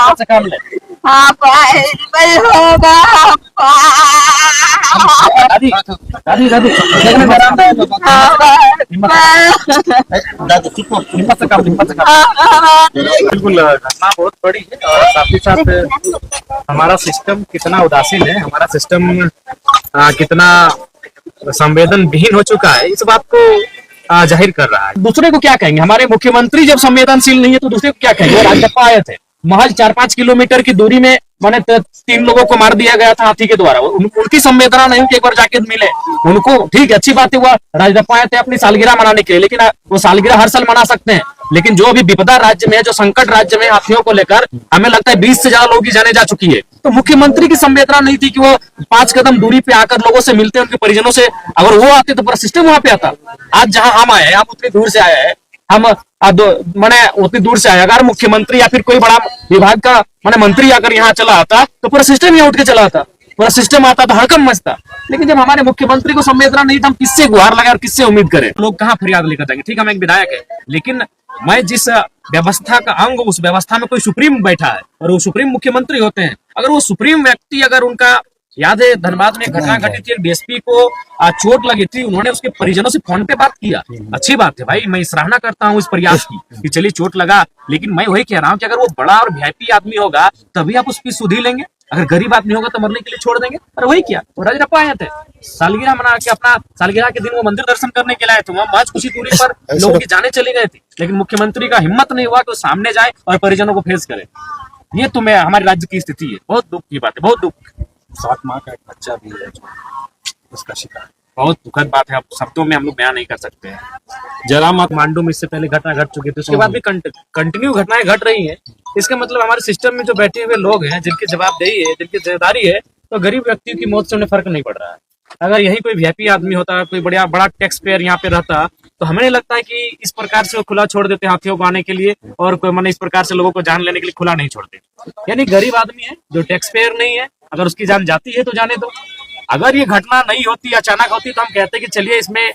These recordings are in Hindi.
हिम्मत से काम ले। हाँ नहीं होगा। दादी दादी दादी देखने में आराम है। हिम्मत से काम, हिम्मत से काम। बिल्कुल घटना बहुत बड़ी है और साथ ही साथ हमारा सिस्टम कितना उदासीन है, हमारा सिस्टम कितना संवेदन विहीन हो चुका है, इस बात को जाहिर कर रहा है। दूसरे को क्या कहेंगे? हमारे मुख्यमंत्री जब संवेदनशील नहीं है तो दूसरे को क्या कहेंगे? राजप्पा आए थे, महज 4-5 किलोमीटर की दूरी में मैंने 3 लोगों को मार दिया गया था हाथी के द्वारा। उनकी संवेदना नहीं कि एक बार जाके मिले उनको। ठीक अच्छी बात है, हुआ राजप्पा आए थे अपनी सालगिरह मनाने के लिए, लेकिन वो सालगिरह हर साल मना सकते हैं, लेकिन जो अभी विपदा राज्य में है, जो संकट राज्य में हाथियों को लेकर हमें लगता है 20 से ज्यादा लोगों की जाने जा चुकी है, तो मुख्यमंत्री की संवेदना नहीं थी कि वो 5 कदम दूरी पे आकर लोगों से मिलते, उनके परिजनों से। अगर वो आते तो पूरा सिस्टम वहां पे आता। आज जहां हम आए हैं, हम उतनी दूर से आए हैं, हम मैंने उतनी दूर से आया, अगर मुख्यमंत्री या फिर कोई बड़ा विभाग का मैंने मंत्री अगर यहाँ चला आता तो पूरा सिस्टम यहाँ उठ के चला आता, पूरा सिस्टम आता तो हड़कम मचता। लेकिन जब हमारे मुख्यमंत्री को संवेदना नहीं था, हम किससे गुहार लगाए और किससे उम्मीद करें? लोग कहाँ फरियाद लेकर जाएंगे? ठीक है, हम एक विधायक है, लेकिन मैं जिस व्यवस्था का अंग, उस व्यवस्था में कोई सुप्रीम बैठा है और वो सुप्रीम मुख्यमंत्री होते हैं। अगर वो सुप्रीम व्यक्ति, अगर उनका याद है धनबाद में घटना घटी थी, डीएसपी को चोट लगी थी, उन्होंने उसके परिजनों से फोन पे बात किया। अच्छी बात है भाई, मैं सराहना करता हूँ इस प्रयास की कि चलिए चोट लगा, लेकिन मैं वही कह रहा हूँ कि अगर वो बड़ा और वीआईपी आदमी होगा तभी आप उसकी सुधि लेंगे, अगर गरीब आदमी होगा तो मरने के लिए छोड़ देंगे। और वही किया, वो राजरप्पा आए थे, सालगिरह मना के अपना सालगिरह के दिन वो मंदिर दर्शन करने के लिए आए थे, वहां महज कुछ ही दूरी पर लोगों की जाने चली गई थी, लेकिन मुख्यमंत्री का हिम्मत नहीं हुआ कि वो सामने जाए और परिजनों को फेस करे। ये तो मैं हमारे राज्य की स्थिति है, बहुत दुख की बात है, बहुत दुख। 7 माह का एक बच्चा भी है जो उसका शिकार, बहुत दुखद बात है, अब शब्दों में हम लोग बयान नहीं कर सकते हैं। जरामत मांडू में इससे पहले घटना घट चुकी थी, उसके बाद भी कंटिन्यू घटनाएं घट रही हैं। इसका मतलब हमारे सिस्टम में जो बैठे हुए लोग हैं, जिनकी जवाबदेही है, जिनकी जिम्मेदारी है, तो गरीब व्यक्ति की मौत से उन्हें फर्क नहीं पड़ रहा है। अगर यही कोई वीआईपी आदमी होता, कोई बड़ा टैक्स पेयर यहाँ पे रहता, तो हमें नहीं लगता है कि इस प्रकार से वो खुला छोड़ देते हाथियों को आने के लिए, और कोई मैंने इस प्रकार से लोगों को जान लेने के लिए खुला नहीं छोड़ते। यानी गरीब आदमी है जो टैक्स पेयर नहीं है, अगर उसकी जान जाती है तो जाने दो। अगर ये घटना नहीं होती, अचानक होती, तो हम कहते कि चलिए इसमें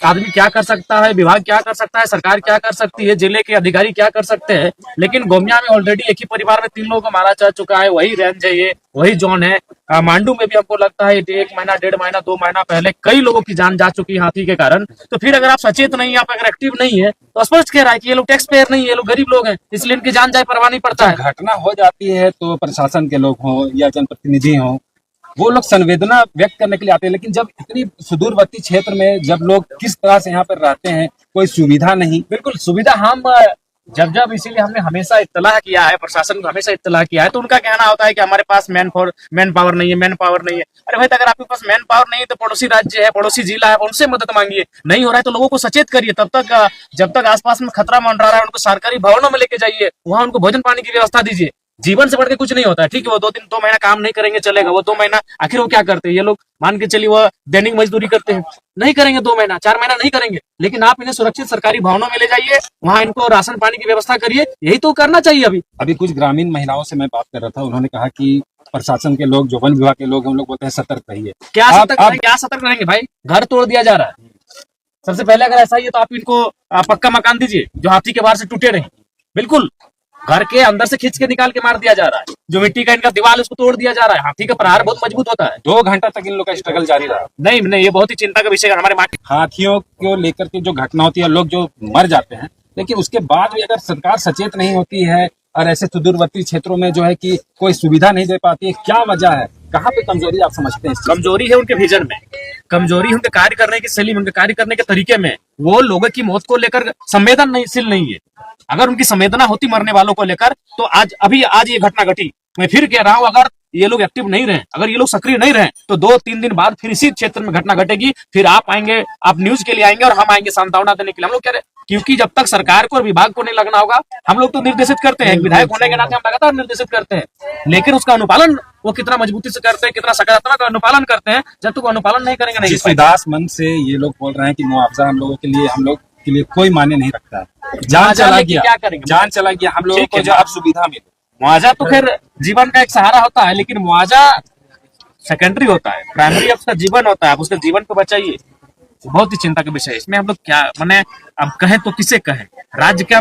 आदमी क्या कर सकता है, विभाग क्या कर सकता है, सरकार क्या कर सकती है, जिले के अधिकारी क्या कर सकते हैं। लेकिन गोमिया में ऑलरेडी एक ही परिवार में 3 लोगों को मारा जा चुका है, वही रेंज है, ये वही जोन है। मांडू में भी हमको लगता है 1 महीना, 1.5 महीना, 2 महीना पहले कई लोगों की जान जा चुकी है हाथी के कारण। तो फिर अगर आप सचेत नहीं है, आप अगर एक्टिव नहीं है, तो स्पष्ट कह रहा है कि ये लोग टैक्स पेयर नहीं है, ये लोग गरीब लोग हैं, इसलिए इनकी जान जाए परवाह नहीं पड़ता है। घटना हो जाती है तो प्रशासन के लोग हों या जनप्रतिनिधि हों, वो लोग संवेदना व्यक्त करने के लिए आते हैं, लेकिन जब इतनी सुदूरवर्ती क्षेत्र में जब लोग किस तरह से यहाँ पर रहते हैं, कोई सुविधा नहीं। बिल्कुल सुविधा हम जब इसीलिए हमने हमेशा इत्तला किया है, प्रशासन को हमेशा इत्तला किया है, तो उनका कहना होता है कि हमारे पास मैन पावर नहीं है, मैन पावर नहीं है। अरे भाई, तो अगर आपके पास मैन पावर नहीं है तो पड़ोसी राज्य है, पड़ोसी जिला है, उनसे मदद मांगिए। नहीं हो रहा है तो लोगों को सचेत करिए, तब तक जब तक आसपास में खतरा मंडरा रहा है, उनको सरकारी भवनों में लेके जाइए, वहां उनको भोजन पानी की व्यवस्था दीजिए। जीवन से बढ़ के कुछ नहीं होता है। ठीक है, वो 2 महीना काम नहीं करेंगे चलेगा, वो 2 महीना आखिर वो क्या करते हैं? ये लोग मान के चलिए वो दैनिक मजदूरी करते हैं, नहीं करेंगे 2 महीना, 4 महीना नहीं करेंगे, लेकिन आप इन्हें सुरक्षित सरकारी भवनों में ले जाइए, वहां इनको राशन पानी की व्यवस्था करिए, यही तो करना चाहिए। अभी कुछ ग्रामीण महिलाओं से मैं बात कर रहा था, उन्होंने कहा कि प्रशासन के लोग, जो वन विभाग के लोग हैं, उन लोग बोलते हैं सतर्क रहिए। क्या सतर्क रहेंगे भाई? घर तोड़ दिया जा रहा है। सबसे पहले अगर ऐसा ही है तो आप इनको पक्का मकान दीजिए जो हाथी के बाहर से टूटे रहे। बिल्कुल, घर के अंदर से खींच के निकाल के मार दिया जा रहा है, जो मिट्टी का इनका दीवार उसको तोड़ दिया जा रहा है। हाथी का प्रहार बहुत मजबूत होता है। 2 घंटा तक इन लोग का स्ट्रगल जारी रहा। नहीं, ये बहुत ही चिंता का विषय है हमारे मार्केट। हाथियों को लेकर के जो घटना होती है, लोग जो मर जाते हैं, लेकिन उसके बाद भी अगर सरकार सचेत नहीं होती है और ऐसे सुदूरवर्ती क्षेत्रों में जो है कि कोई सुविधा नहीं दे पाती है, क्या वजह है? कहाँ पे कमजोरी आप समझते हैं? कमजोरी है उनके विजन में, कमजोरी उनके कार्य करने की शैली में, उनके कार्य करने के तरीके में। वो लोगों की मौत को लेकर संवेदनशील नहीं है। अगर उनकी संवेदना होती मरने वालों को लेकर, तो आज ये घटना घटी। मैं फिर कह रहा हूँ, अगर ये लोग एक्टिव नहीं रहे, अगर ये लोग सक्रिय नहीं रहे, तो 2-3 दिन बाद फिर इसी क्षेत्र में घटना घटेगी। फिर आप आएंगे, आप न्यूज के लिए आएंगे और हम आएंगे सांत्वना देने के लिए। हम लोग कह रहे, क्योंकि जब तक सरकार को और विभाग को नहीं लगना होगा, हम लोग तो निर्देशित करते हैं, विधायक होने के नाते हम लगातार निर्देशित करते हैं, लेकिन उसका अनुपालन वो कितना मजबूती से करते हैं, कितना सकारात्मक अनुपालन करते हैं, जब तक अनुपालन नहीं करेंगे नहीं। जिस उदास मन से ये लोग बोल रहे हैं कि मुआवजा हम लोगों के लिए कोई मायने नहीं रखता है, जान चला गया, क्या करेंगे? जान चला गया, हम लोगों को जो अब सुविधा मिले। मुआवजा तो खैर जीवन का एक सहारा होता है, लेकिन मुआवजा सेकेंडरी होता है, प्राइमरी आपका जीवन होता है। आप उसके जीवन को बचाइए, बहुत ही चिंता का विषय है। इसमें हम लोग क्या अब कहें तो किसे कहें? राज्य क्या